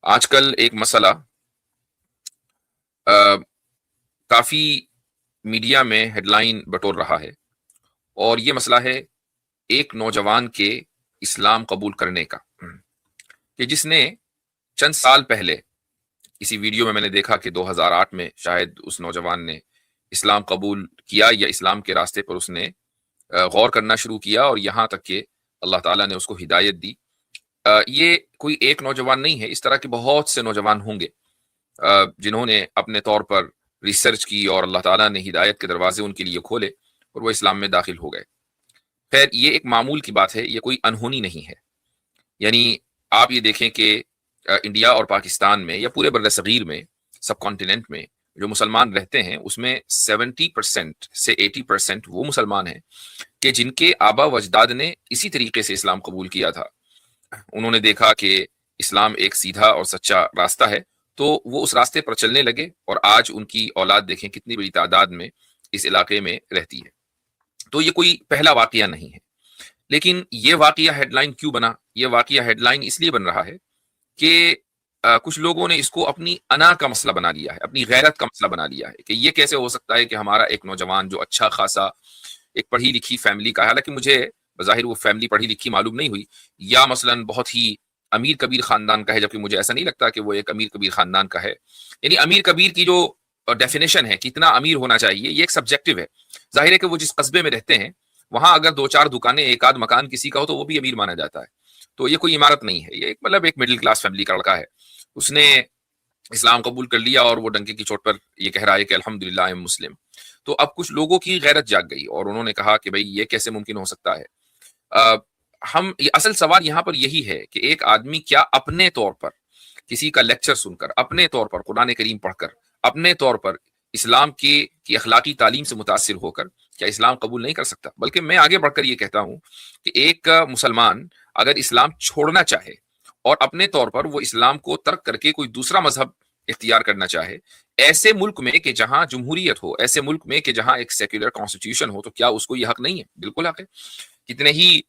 آج کل ایک مسئلہ کافی میڈیا میں ہیڈ لائن بٹور رہا ہے، اور یہ مسئلہ ہے ایک نوجوان کے اسلام قبول کرنے کا، کہ جس نے چند سال پہلے کسی ویڈیو میں نے دیکھا کہ 2008 میں شاید اس نوجوان نے اسلام قبول کیا، یا اسلام کے راستے پر اس نے غور کرنا شروع کیا، اور یہاں تک کہ اللہ تعالیٰ نے اس کو ہدایت دی۔ یہ کوئی ایک نوجوان نہیں ہے، اس طرح کے بہت سے نوجوان ہوں گے جنہوں نے اپنے طور پر ریسرچ کی، اور اللہ تعالیٰ نے ہدایت کے دروازے ان کے لیے کھولے اور وہ اسلام میں داخل ہو گئے۔ خیر، یہ ایک معمول کی بات ہے، یہ کوئی انہونی نہیں ہے۔ یعنی آپ یہ دیکھیں کہ انڈیا اور پاکستان میں یا پورے بر صغیر میں، سب کانٹیننٹ میں جو مسلمان رہتے ہیں، اس میں 70% سے 80% وہ مسلمان ہیں کہ جن کے آبا و اجداد نے اسی طریقے سے اسلام قبول کیا تھا۔ انہوں نے دیکھا کہ اسلام ایک سیدھا اور سچا راستہ ہے، تو وہ اس راستے پر چلنے لگے، اور آج ان کی اولاد دیکھیں کتنی بڑی تعداد میں اس علاقے میں رہتی ہے۔ تو یہ کوئی پہلا واقعہ نہیں ہے، لیکن یہ واقعہ ہیڈ لائن کیوں بنا؟ یہ واقعہ ہیڈ لائن اس لیے بن رہا ہے کہ کچھ لوگوں نے اس کو اپنی انا کا مسئلہ بنا لیا ہے، اپنی غیرت کا مسئلہ بنا لیا ہے، کہ یہ کیسے ہو سکتا ہے کہ ہمارا ایک نوجوان جو اچھا خاصا ایک پڑھی لکھی فیملی کا ہے، حالانکہ مجھے بظاہر وہ فیملی پڑھی لکھی معلوم نہیں ہوئی، یا مثلا بہت ہی امیر کبیر خاندان کا ہے، جبکہ مجھے ایسا نہیں لگتا کہ وہ ایک امیر کبیر خاندان کا ہے۔ یعنی امیر کبیر کی جو ڈیفینیشن ہے، کتنا امیر ہونا چاہیے، یہ ایک سبجیکٹو ہے۔ ظاہر ہے کہ وہ جس قصبے میں رہتے ہیں وہاں اگر 2-4 دکانیں، ایک آدھ مکان کسی کا ہو تو وہ بھی امیر مانا جاتا ہے۔ تو یہ کوئی عمارت نہیں ہے، یہ ایک مطلب ایک مڈل کلاس فیملی کا لڑکا ہے، اس نے اسلام قبول کر لیا، اور وہ ڈنکے کی چوٹ پر یہ کہہ رہا ہے کہ الحمدللہ ایم مسلم۔ تو اب کچھ لوگوں کی غیرت جاگ گئی، اور انہوں نے کہا کہ بھئی یہ کیسے ممکن ہو سکتا ہے۔ اصل سوال یہاں پر یہی ہے کہ ایک آدمی کیا اپنے طور پر کسی کا لیکچر سن کر، اپنے طور پر قرآن کریم پڑھ کر، اپنے طور پر اسلام کی اخلاقی تعلیم سے متاثر ہو کر کیا اسلام قبول نہیں کر سکتا؟ بلکہ میں آگے بڑھ کر یہ کہتا ہوں کہ ایک مسلمان اگر اسلام چھوڑنا چاہے اور اپنے طور پر وہ اسلام کو ترک کر کے کوئی دوسرا مذہب اختیار کرنا چاہے، ایسے ملک میں کہ جہاں جمہوریت ہو، ایسے ملک میں کہ جہاں ایک سیکولر کانسٹیٹیوشن ہو، تو کیا اس کو یہ حق نہیں ہے؟ بالکل حق ہے۔ کتنے ہی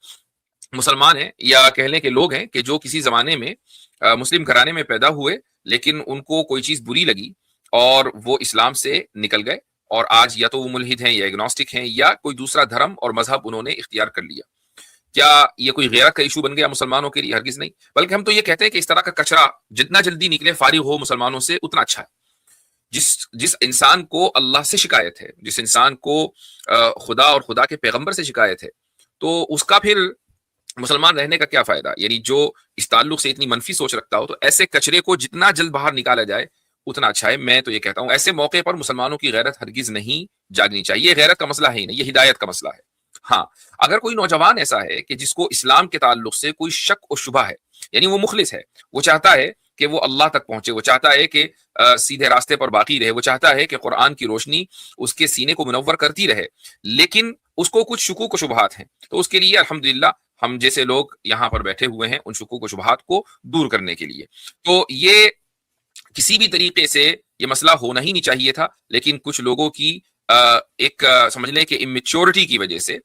مسلمان ہیں، یا کہہ لیں کہ لوگ ہیں، کہ جو کسی زمانے میں مسلم گھرانے میں پیدا ہوئے، لیکن ان کو کوئی چیز بری لگی اور وہ اسلام سے نکل گئے، اور آج یا تو وہ ملحد ہیں، یا ایگنوسٹک ہیں، یا کوئی دوسرا دھرم اور مذہب انہوں نے اختیار کر لیا۔ کیا یہ کوئی غیرت کا ایشو بن گیا مسلمانوں کے لیے؟ ہرگز نہیں، بلکہ ہم تو یہ کہتے ہیں کہ اس طرح کا کچرا جتنا جلدی نکلے، فارغ ہو مسلمانوں سے، اتنا اچھا ہے۔ جس انسان کو اللہ سے شکایت ہے، جس انسان کو خدا اور خدا کے پیغمبر سے شکایت ہے، تو اس کا پھر مسلمان رہنے کا کیا فائدہ؟ یعنی جو اس تعلق سے اتنی منفی سوچ رکھتا ہو، تو ایسے کچرے کو جتنا جلد باہر نکالا جائے اتنا اچھا ہے۔ میں تو یہ کہتا ہوں ایسے موقع پر مسلمانوں کی غیرت ہرگز نہیں جاگنی چاہیے۔ یہ غیرت کا مسئلہ ہے ہی نہیں، یہ ہدایت کا مسئلہ ہے۔ ہاں، اگر کوئی نوجوان ایسا ہے کہ جس کو اسلام کے تعلق سے کوئی شک و شبہ ہے، یعنی وہ مخلص ہے، وہ چاہتا ہے کہ وہ اللہ تک پہنچے، وہ چاہتا ہے کہ سیدھے راستے پر باقی رہے، وہ چاہتا ہے کہ قرآن کی روشنی اس کے سینے کو منور کرتی رہے، لیکن اس کو کچھ شکوک و شبہات ہیں، تو اس کے لیے الحمدللہ ہم جیسے لوگ یہاں پر بیٹھے ہوئے ہیں ان شکوک و شبہات کو دور کرنے کے لیے۔ تو یہ کسی بھی طریقے سے یہ مسئلہ ہونا ہی نہیں چاہیے تھا، لیکن کچھ لوگوں کی ایک سمجھ لیں کہ امیچورٹی کی وجہ سے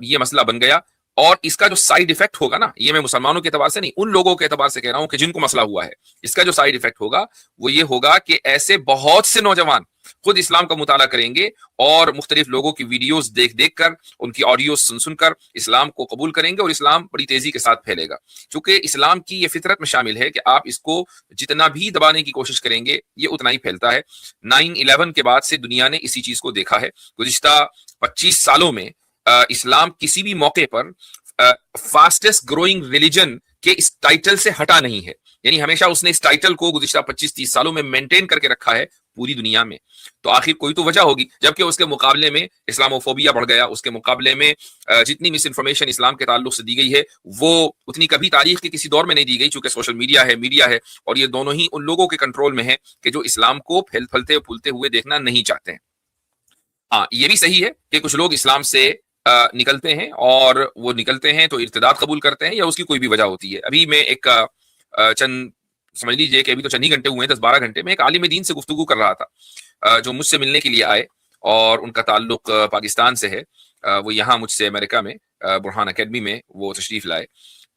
یہ مسئلہ بن گیا، اور اس کا جو سائیڈ ایفیکٹ ہوگا نا، یہ میں مسلمانوں کے اعتبار سے نہیں، ان لوگوں کے اعتبار سے کہہ رہا ہوں کہ جن کو مسئلہ ہوا ہے، اس کا جو سائیڈ ایفیکٹ ہوگا وہ یہ ہوگا کہ ایسے بہت سے نوجوان خود اسلام کا مطالعہ کریں گے، اور مختلف لوگوں کی ویڈیوز دیکھ دیکھ کر، ان کی آڈیوز سن سن کر اسلام کو قبول کریں گے، اور اسلام بڑی تیزی کے ساتھ پھیلے گا، چونکہ اسلام کی یہ فطرت میں شامل ہے کہ آپ اس کو جتنا بھی دبانے کی کوشش کریں گے یہ اتنا ہی پھیلتا ہے۔ 9/11 کے بعد سے دنیا نے اسی چیز کو دیکھا ہے۔ گزشتہ 25 سالوں میں اسلام کسی بھی موقع پر فاسٹسٹ گروئنگ ریلیجن کے اس ٹائٹل سے ہٹا نہیں ہے، یعنی ہمیشہ اس نے اس ٹائٹل کو گزشتہ 25-30 سالوں میں مینٹین کر کے رکھا ہے پوری دنیا میں۔ تو آخر کوئی تو وجہ ہوگی، جبکہ اس کے مقابلے میں اسلاموفوبیا بڑھ گیا، اس کے مقابلے میں جتنی مس انفارمیشن اسلام کے تعلق سے دی گئی ہے وہ اتنی کبھی تاریخ کے کسی دور میں نہیں دی گئی، چونکہ سوشل میڈیا ہے، اور یہ دونوں ہی ان لوگوں کے کنٹرول میں ہے کہ جو اسلام کو پھیلتے پھولتے ہوئے دیکھنا نہیں چاہتے ہیں۔ ہاں، یہ بھی صحیح ہے کہ کچھ لوگ اسلام سے نکلتے ہیں، اور وہ نکلتے ہیں تو ارتداد قبول کرتے ہیں، یا اس کی کوئی بھی وجہ ہوتی ہے۔ ابھی میں ایک چند سمجھ لیجئے کہ ابھی تو چند ہی گھنٹے ہوئے ہیں، 10-12 گھنٹے میں ایک عالم دین سے گفتگو کر رہا تھا، جو مجھ سے ملنے کے لیے آئے، اور ان کا تعلق پاکستان سے ہے۔ وہ یہاں مجھ سے امریکہ میں برہان اکیڈمی میں وہ تشریف لائے۔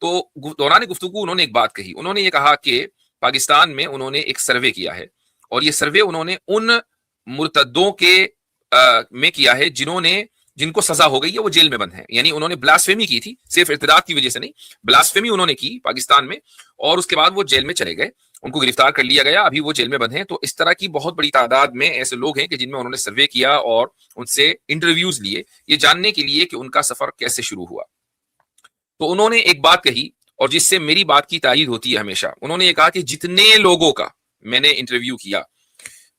تو دوران گفتگو انہوں نے ایک بات کہی، انہوں نے یہ کہا کہ پاکستان میں انہوں نے ایک سروے کیا ہے، اور یہ سروے انہوں نے ان مرتدوں کے میں کیا ہے جن کو سزا ہو گئی ہے، وہ جیل میں بند ہیں. یعنی انہوں نے بلاسفیمی کی تھی، صرف ارتداد کی وجہ سے نہیں، بلاسفیمی انہوں نے کی پاکستان میں، اور اس کے بعد وہ جیل میں چلے گئے، ان کو گرفتار کر لیا گیا، ابھی وہ جیل میں بند ہیں. تو اس طرح کی بہت بڑی تعداد میں ایسے لوگ ہیں کہ جن میں انہوں نے سروے کیا اور ان سے انٹرویوز لیے، یہ جاننے کے لیے کہ ان کا سفر کیسے شروع ہوا. تو انہوں نے ایک بات کہی، اور جس سے میری بات کی تائید ہوتی ہے ہمیشہ. انہوں نے یہ کہا کہ جتنے لوگوں کا میں نے انٹرویو کیا،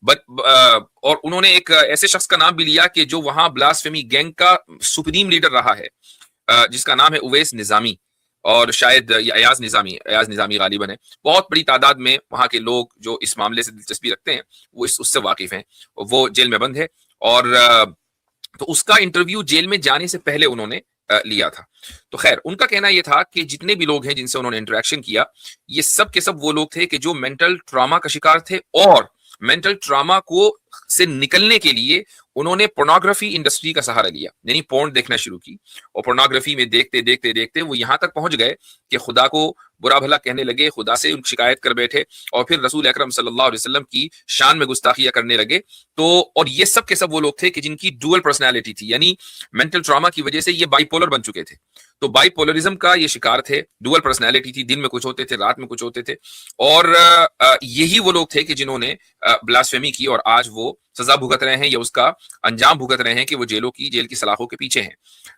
اور انہوں نے ایک ایسے شخص کا نام بھی لیا کہ جو وہاں بلاسفیمی گینگ کا سپریم لیڈر رہا ہے، جس کا نام ہے اویس نظامی، اور شاید یہ ایاز نظامی غالباً ہے. بہت بڑی تعداد میں وہاں کے لوگ جو اس معاملے سے دلچسپی رکھتے ہیں وہ اس سے واقف ہیں. وہ جیل میں بند ہے، اور تو اس کا انٹرویو جیل میں جانے سے پہلے انہوں نے لیا تھا. تو خیر، ان کا کہنا یہ تھا کہ جتنے بھی لوگ ہیں جن سے انہوں نے انٹریکشن کیا، یہ سب کے سب وہ لوگ تھے کہ جو مینٹل ٹراما کا شکار تھے، اور مینٹل ٹراما کو سے نکلنے کے لیے انہوں نے پورنوگرافی انڈسٹری کا سہارا لیا، یعنی پورن دیکھنا شروع کی، اور پورنوگرافی میں دیکھتے دیکھتے دیکھتے وہ یہاں تک پہنچ گئے کہ خدا کو برا بھلا کہنے لگے، خدا سے ان شکایت کر بیٹھے، اور پھر رسول اکرم صلی اللہ علیہ وسلم کی شان میں گستاخیاں کرنے لگے. تو اور یہ سب کے سب وہ لوگ تھے کہ جن کی ڈوئل پرسنالٹی تھی، یعنی مینٹل ٹراما کی وجہ سے یہ بائی پولر بن چکے تھے. تو بائی پولرزم کا یہ شکار تھے، ڈوئل پرسنالٹی تھی، دن میں کچھ ہوتے تھے، رات میں کچھ ہوتے تھے. اور یہی وہ لوگ تھے کہ جنہوں نے بلاسفیمی کی، اور آج وہ سزا بھگت رہے ہیں یا اس کا انجام بھگت رہے ہیں کہ وہ جیل کی سلاخوں کے پیچھے ہیں.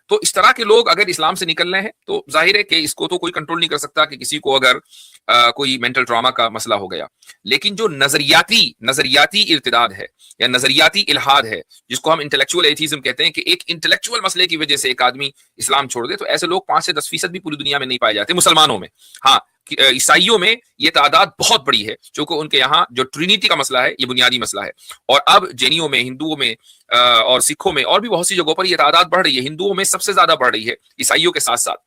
تو اس طرح کے لوگ اگر اسلام سے نکل رہے ہیں تو ظاہر ہے کہ اس کو تو کوئی کنٹرول نہیں کر سکتا کہ کسی کو اگر کوئی مینٹل ٹراما کا مسئلہ ہو گیا. لیکن جو نظریاتی ارتداد ہے یا نظریاتی الحاد ہے، جس کو ہم انٹلیکچوئل ایتھیزم کہتے ہیں، کہ ایک انٹلیکچوئل مسئلے کی وجہ سے ایک آدمی اسلام چھوڑ دے، تو ایسے لوگ 5 سے 10% بھی پوری دنیا میں نہیں پائے جاتے مسلمانوں میں. ہاں، عیسائیوں میں یہ تعداد بہت بڑی ہے، چونکہ ان کے یہاں جو ٹرینیٹی کا مسئلہ ہے یہ بنیادی مسئلہ ہے. اور اب جینیوں میں، ہندوؤں میں اور سکھوں میں اور بھی بہت سی جگہوں پر یہ تعداد بڑھ رہی ہے. ہندوؤں میں سب سے زیادہ بڑھ رہی ہے عیسائیوں کے ساتھ ساتھ.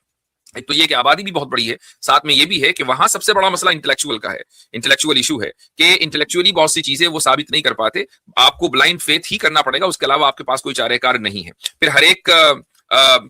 ایک تو یہ کہ آبادی بھی بہت بڑی ہے، ساتھ میں یہ بھی ہے کہ وہاں سب سے بڑا مسئلہ انٹلیکچوئل کا ہے، انٹلیکچوئل ایشو ہے، کہ انٹلیکچوئلی بہت سی چیزیں وہ ثابت نہیں کر پاتے. آپ کو بلائنڈ فیتھ ہی کرنا پڑے گا، اس کے علاوہ آپ کے پاس کوئی چارہ کار نہیں ہے. پھر ہر ایک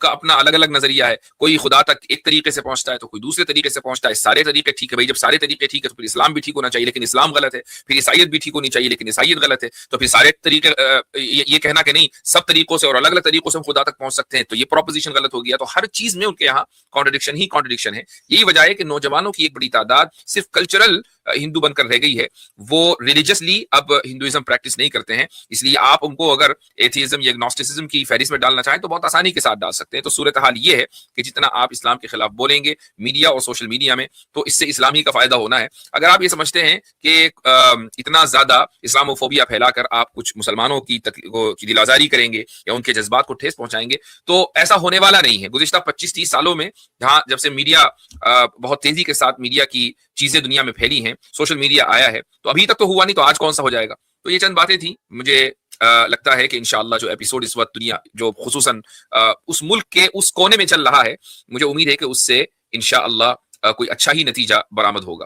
کا اپنا الگ الگ نظریہ ہے. کوئی خدا تک ایک طریقے سے پہنچتا ہے تو کوئی دوسرے طریقے سے پہنچتا ہے. سارے طریقے ٹھیک ہے بھائی، جب سارے طریقے ٹھیک ہے تو پھر اسلام بھی ٹھیک ہونا چاہیے لیکن اسلام غلط ہے، پھر عیسائیت بھی ٹھیک ہونی چاہیے لیکن عیسائیت غلط ہے. تو پھر سارے طریقے یہ کہنا کہ نہیں سب طریقوں سے اور الگ الگ طریقوں سے ہم خدا تک پہنچ سکتے ہیں، تو یہ پروپوزیشن غلط ہو گیا. تو ہر چیز میں ان کے یہاں کانٹرڈکشن ہے. یہی وجہ ہے کہ نوجوانوں کی ایک بڑی تعداد صرف کلچرل ہندو بن کر رہ گئی ہے، وہ ریلیجسلی اب ہندوازم پریکٹس نہیں کرتے ہیں. اس لیے آپ ان کو اگر ایتھیزم یا اگنوسٹسزم کی فہرست میں ڈالنا چاہیں تو بہت آسانی کے ساتھ ڈال سکتے ہیں. تو صورتحال یہ ہے کہ جتنا آپ اسلام کے خلاف بولیں گے میڈیا اور سوشل میڈیا میں، تو اس سے اسلامی کا فائدہ ہونا ہے. اگر آپ یہ سمجھتے ہیں کہ اتنا زیادہ اسلاموفوبیا پھیلا کر آپ کچھ مسلمانوں کی دل آزاری کریں گے یا ان کے جذبات کو ٹھیس پہنچائیں گے، تو ایسا ہونے والا نہیں ہے. گزشتہ 25-30 سالوں میں جب سے میڈیا بہت تیزی کے ساتھ میڈیا کی چیزیں دنیا میں پھیلی ہیں، سوشل میڈیا آیا ہے، تو ابھی تک تو ہوا نہیں، تو آج کون سا ہو جائے گا. تو یہ چند باتیں تھیں. مجھے لگتا ہے کہ انشاءاللہ جو ایپیسوڈ اس وقت دنیا جو خصوصاً اس ملک کے اس کونے میں چل رہا ہے، مجھے امید ہے کہ اس سے انشاءاللہ کوئی اچھا ہی نتیجہ برآمد ہوگا.